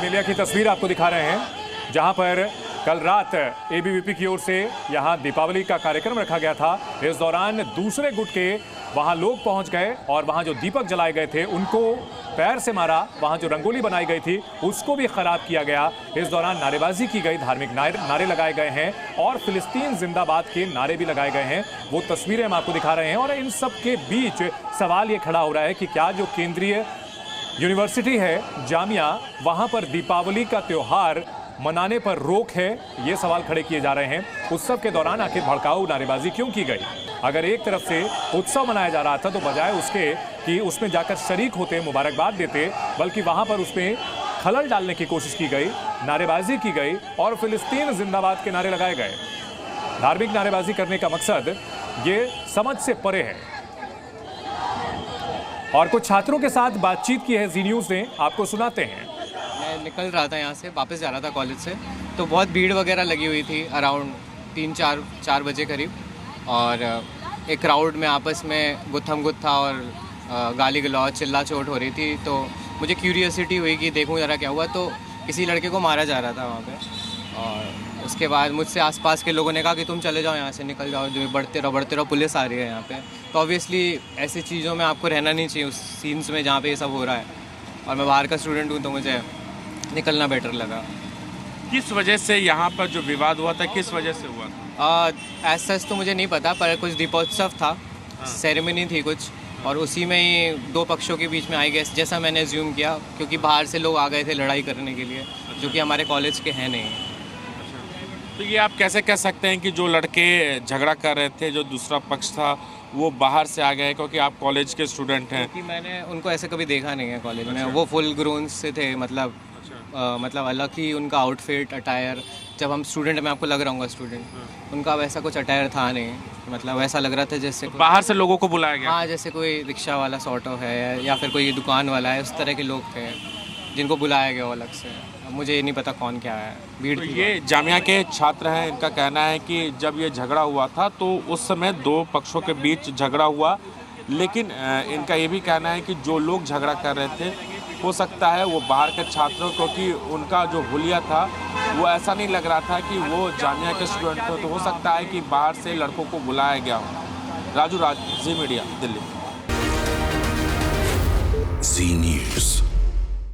एलिया की तस्वीर आपको दिखा रहे हैं, जहां पर कल रात एबीवीपी की ओर से यहां दीपावली का कार्यक्रम रखा गया था। इस दौरान दूसरे गुट के वहां लोग पहुंच गए और वहां जो दीपक जलाए गए थे उनको पैर से मारा। वहां जो रंगोली बनाई गई थी उसको भी खराब किया गया। इस दौरान नारेबाजी की गई, धार्मिक नारे लगाए गए हैं और फिलिस्तीन जिंदाबाद के नारे भी लगाए गए हैं। वो तस्वीरें हम आपको दिखा रहे हैं और इन सब के बीच सवाल ये खड़ा हो रहा है कि क्या जो केंद्रीय यूनिवर्सिटी है, जामिया, वहां पर दीपावली का त्योहार मनाने पर रोक है। ये सवाल खड़े किए जा रहे हैं। उत्सव के दौरान आखिर भड़काऊ नारेबाजी क्यों की गई? अगर एक तरफ से उत्सव मनाया जा रहा था तो बजाय उसके कि उसमें जाकर शरीक होते, मुबारकबाद देते, बल्कि वहां पर उसमें खलल डालने की कोशिश की गई, नारेबाजी की गई और फिलिस्तीन जिंदाबाद के नारे लगाए गए। धार्मिक नारेबाजी करने का मकसद ये समझ से परे है। और कुछ छात्रों के साथ बातचीत की है जी न्यूज़ ने, आपको सुनाते हैं। मैं निकल रहा था यहाँ से, वापस जा रहा था कॉलेज से, तो बहुत भीड़ वगैरह लगी हुई थी अराउंड 3-4 बजे करीब। और एक क्राउड में आपस में गुत्थम गुत्था और गाली गलौज चिल्ला चोट हो रही थी। तो मुझे क्यूरियोसिटी हुई कि देखूं ज़रा क्या हुआ। तो किसी लड़के को मारा जा रहा था वहाँ पे। और उसके बाद मुझसे आसपास के लोगों ने कहा कि तुम चले जाओ यहाँ से, निकल जाओ, जो बढ़ते रहो, पुलिस आ रही है यहाँ पे। तो ऑब्वियसली ऐसी चीज़ों में आपको रहना नहीं चाहिए, उस सीन्स में जहाँ पे ये सब हो रहा है। और मैं बाहर का स्टूडेंट हूँ तो मुझे निकलना बेटर लगा। किस वजह से यहाँ पर जो विवाद हुआ था, किस वजह से हुआ था? एज सच तो मुझे नहीं पता, पर कुछ दीपोत्सव था, सेरेमनी थी कुछ, और उसी में ही दो पक्षों के बीच में आई गैस, जैसा मैंने एज्यूम किया, क्योंकि बाहर से लोग आ गए थे लड़ाई करने के लिए, जो कि हमारे कॉलेज के हैं नहीं। तो ये आप कैसे कह सकते हैं कि जो लड़के झगड़ा कर रहे थे, जो दूसरा पक्ष था, वो बाहर से आ गए क्योंकि आप कॉलेज के स्टूडेंट हैं? क्योंकि मैंने उनको ऐसे कभी देखा नहीं है कॉलेज में। वो फुल ग्रोन से थे, मतलब अलग ही उनका आउटफिट, अटायर। जब हम स्टूडेंट, मैं आपको लग रहा हूँ स्टूडेंट, उनका वैसा कुछ अटायर था नहीं। मतलब ऐसा लग रहा था जैसे बाहर से लोगों को बुलाया गया? हाँ, जैसे कोई रिक्शा वाला सॉर्ट ऑफ है या फिर कोई दुकान वाला है, उस तरह के लोग थे जिनको बुलाया गया अलग से। अब मुझे ये नहीं पता कौन क्या है। भीड़ तो ये जामिया के छात्र हैं, इनका कहना है कि जब ये झगड़ा हुआ था तो उस समय दो पक्षों के बीच झगड़ा हुआ, लेकिन इनका ये भी कहना है कि जो लोग झगड़ा कर रहे थे, हो सकता है वो बाहर के छात्रों, क्योंकि उनका जो हुलिया था वो ऐसा नहीं लग रहा था कि वो जामिया के स्टूडेंट थे, तो हो सकता है कि बाहर से लड़कों को बुलाया गया हो। राजू, जी मीडिया, दिल्ली।